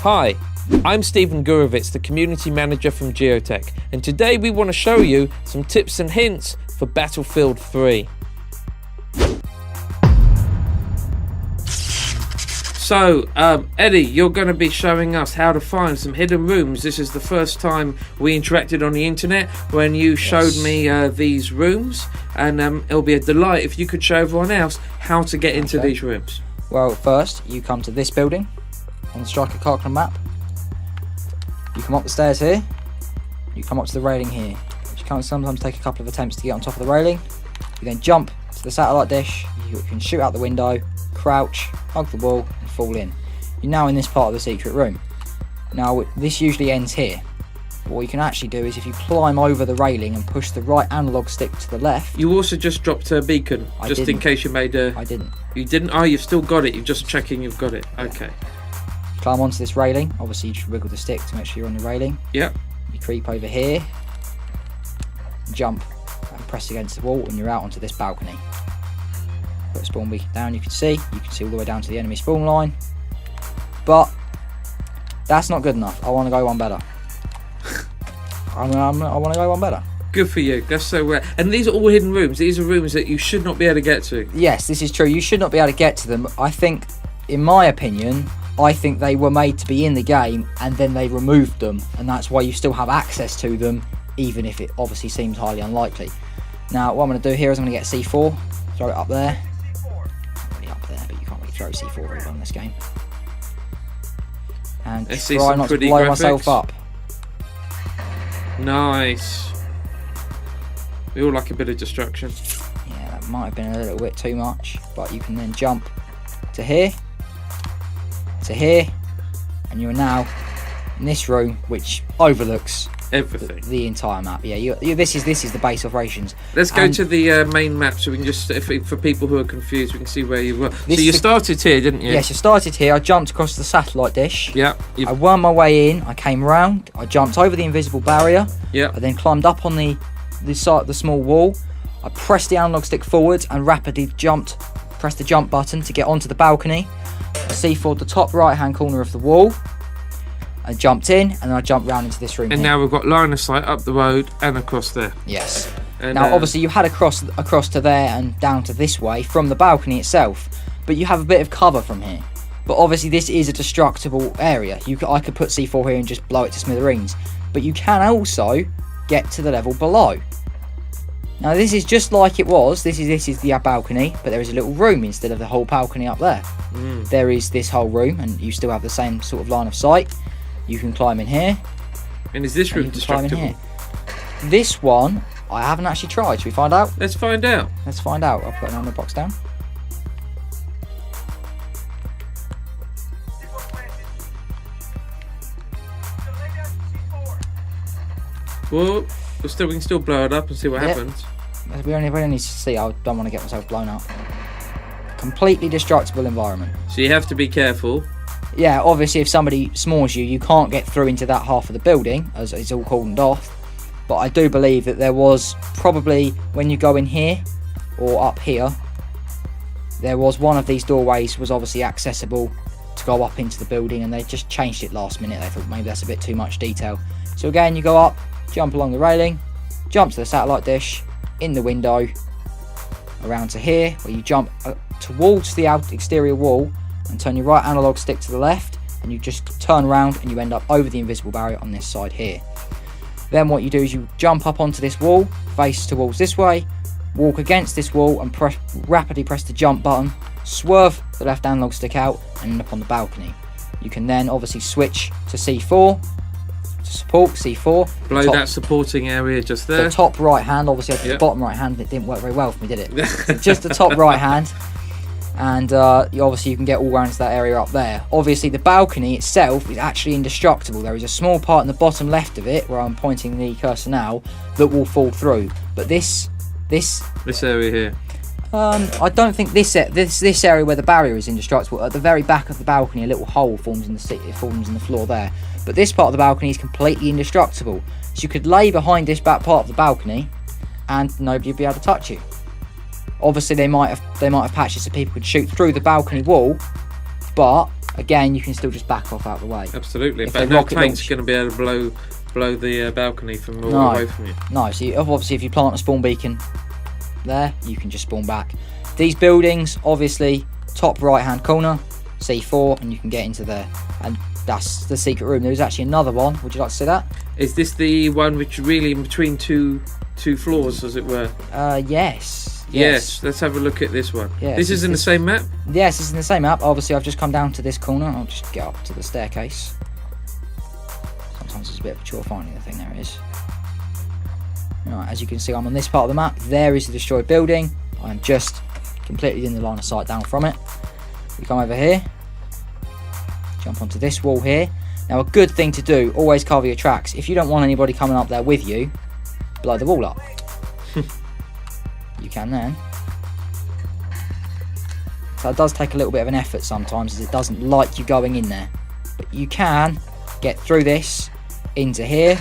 Hi, I'm Stephen Gurevitz, the Community Manager from Gioteck, and today we want to show you some tips and hints for Battlefield 3. So, Eddie, you're going to be showing us how to find some hidden rooms. This is the first time we interacted on the internet when you showed me these rooms, and it'll be a delight if you could show everyone else how to get into these rooms. Well, first, you come to this building on the Striker Karkand map. You come up the stairs here, you come up to the railing here. You can sometimes take a couple of attempts to get on top of the railing. You then jump to the satellite dish, you can shoot out the window, crouch, hug the wall and fall in. You're now in this part of the secret room. Now this usually ends here. But what you can actually do is if you climb over the railing and push the right analog stick to the left. You also just dropped a beacon, in case you made a... I didn't. You didn't? Oh, you've still got it, you're just checking you've got it. Okay. You climb onto this railing, obviously you just wiggle the stick to make sure you're on the railing. Yep. You creep over here, jump and press against the wall and you're out onto this balcony. Put a spawn beacon down, you can see all the way down to the enemy spawn line. But that's not good enough. I want to go one better. I want to go one better. Good for you. That's so rare. And these are all hidden rooms. These are rooms that you should not be able to get to. Yes, this is true. You should not be able to get to them. I think, in my opinion, they were made to be in the game and then they removed them, and that's why you still have access to them, even if it obviously seems highly unlikely. Now, what I'm going to do here is I'm going to get C4, throw it up there. Already up there, but you can't really throw C4 very well in this game. And try not to blow myself up. Nice. We all like a bit of destruction. Yeah, that might have been a little bit too much, but you can then jump to here, and you're now in this room which overlooks everything, the entire map. Yeah, this is the base operations. Let's go to the main map so we can just, for people who are confused, we can see where you were. So you started here, didn't you? Yes, you started here. I jumped across the satellite dish. Yeah. I wormed my way in. I came round. I jumped over the invisible barrier. Yeah. I then climbed up on the small wall. I pressed the analog stick forwards and rapidly pressed the jump button to get onto the balcony. I C4'd the top right hand corner of the wall. I jumped in and then I jumped round into this room. And here. now we've got line of sight up the road and across there. Yes. And now obviously you had across to there and down to this way from the balcony itself, but you have a bit of cover from here. But obviously this is a destructible area. I could put C4 here and just blow it to smithereens, but you can also get to the level below. Now this is just like it was. This is the balcony, but there is a little room instead of the whole balcony up there. There is this whole room, and you still have the same sort of line of sight. You can climb in here. And is this room destructible? This one I haven't actually tried. Should we find out? Let's find out. Let's find out. I'll put an ammo box down. Well, we can still blow it up and see what happens. We only need to see. I don't want to get myself blown up. Completely destructible environment. So you have to be careful. Yeah, obviously if somebody smores you, you can't get through into that half of the building as it's all cordoned off. But I do believe that there was probably, when you go in here or up here, there was one of these doorways was obviously accessible to go up into the building, and they just changed it last minute. They thought maybe that's a bit too much detail. So again, you go up, jump along the railing, jump to the satellite dish, in the window, around to here, where you jump towards the exterior wall and turn your right analog stick to the left, and you just turn around and you end up over the invisible barrier on this side here. Then what you do is you jump up onto this wall, face towards this way, walk against this wall and rapidly press the jump button, swerve the left analog stick out and end up on the balcony. You can then obviously switch to C4 to support C4. Blow that supporting area just there. The top right hand, obviously the bottom right hand, it didn't work very well for me, did it? So just the top right hand, and you can get all around to that area up there. Obviously the balcony itself is actually indestructible. There is a small part in the bottom left of it, where I'm pointing the cursor now, that will fall through. But this area here, I don't think this area where the barrier is indestructible. At the very back of the balcony, a little hole forms in the floor there. But this part of the balcony is completely indestructible. So you could lay behind this back part of the balcony, and nobody would be able to touch you. Obviously, they might have patched it so people could shoot through the balcony wall, but again, you can still just back off out the way. Absolutely. If But they no rocket tank's launch- going to be able to blow the balcony from all No. away from you. No, so obviously if you plant a spawn beacon there, you can just spawn back. These buildings, obviously, top right hand corner, C4, and you can get into there. And that's the secret room. There's actually another one. Would you like to see that? Is this the one which really in between two floors, as it were? Yes. Yes. Let's have a look at this one. Yes, This is in the same map? Yes, it's in the same map. Obviously, I've just come down to this corner. I'll just get up to the staircase. Sometimes it's a bit of a chore finding the thing. There it is. Right, as you can see, I'm on this part of the map. There is the destroyed building. I'm just completely in the line of sight down from it. We come over here. Jump onto this wall here. Now, a good thing to do, always cover your tracks. If you don't want anybody coming up there with you, blow the wall up. You can then. So it does take a little bit of an effort sometimes, as it doesn't like you going in there. But you can get through this into here.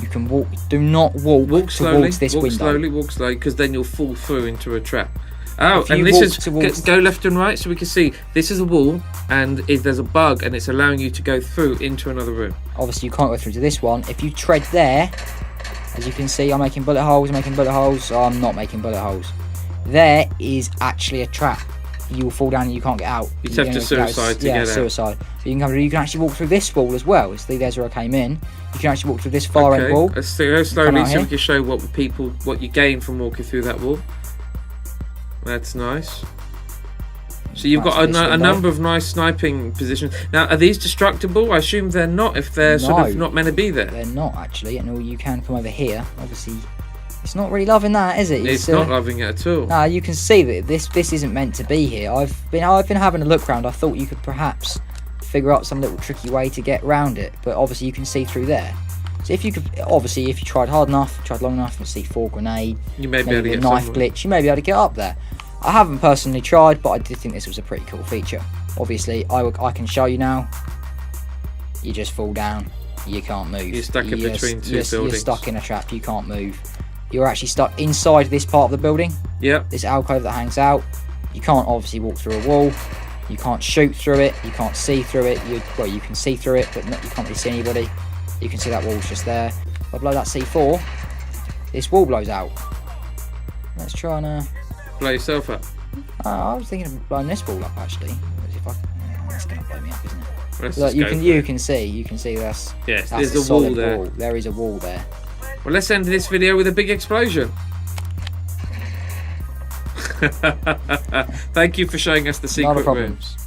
You can walk. Do not walk slowly, towards this window. walk slowly, because then you'll fall through into a trap. Oh, If you and this walk is towards- go left and right so we can see. This is a wall, and there's a bug, and it's allowing you to go through into another room. Obviously, you can't go through to this one. If you tread there, as you can see, I'm making bullet holes. Oh, I'm not making bullet holes. There is actually a trap. You will fall down and you can't get out. You just have to suicide to get out. Suicide. So you can actually walk through this wall as well. See, there's where I came in. You can actually walk through this far end wall. Let's go slowly out so here. we can show what you gain from walking through that wall. That's nice. So you've got That's this a window. number of nice sniping positions. Now, are these destructible? I assume they're not, if they're sort of No. not meant to be there. They're not actually, and you can come over here. Obviously, it's not really loving that, is it? It's not loving it at all. No, you can see that this isn't meant to be here. I've been having a look around. I thought you could perhaps figure out some little tricky way to get around it, but obviously you can see through there. So if you tried hard enough, tried long enough, and C4 grenade, You may be able to maybe a get knife somewhere. glitch, you may be able to get up there. I haven't personally tried, but I did think this was a pretty cool feature. Obviously, I can show you now. You just fall down. You can't move. You're stuck in between two You're buildings. stuck in a trap. You can't move. You're actually stuck inside this part of the building. Yep. This alcove that hangs out. You can't obviously walk through a wall. You can't shoot through it. You can't see through it. You can see through it, but you can't really see anybody. You can see that wall's just there. If I blow that C4, this wall blows out. Let's try and... Blow yourself up. I was thinking of blowing this wall up actually. That's going to blow me up, isn't it? Let's Look, just you go can for you it. can see that's Yes, that's there's a a wall solid there. wall. There is a wall there. Well, let's end this video with a big explosion. Thank you for showing us the Not a secret problem. rooms.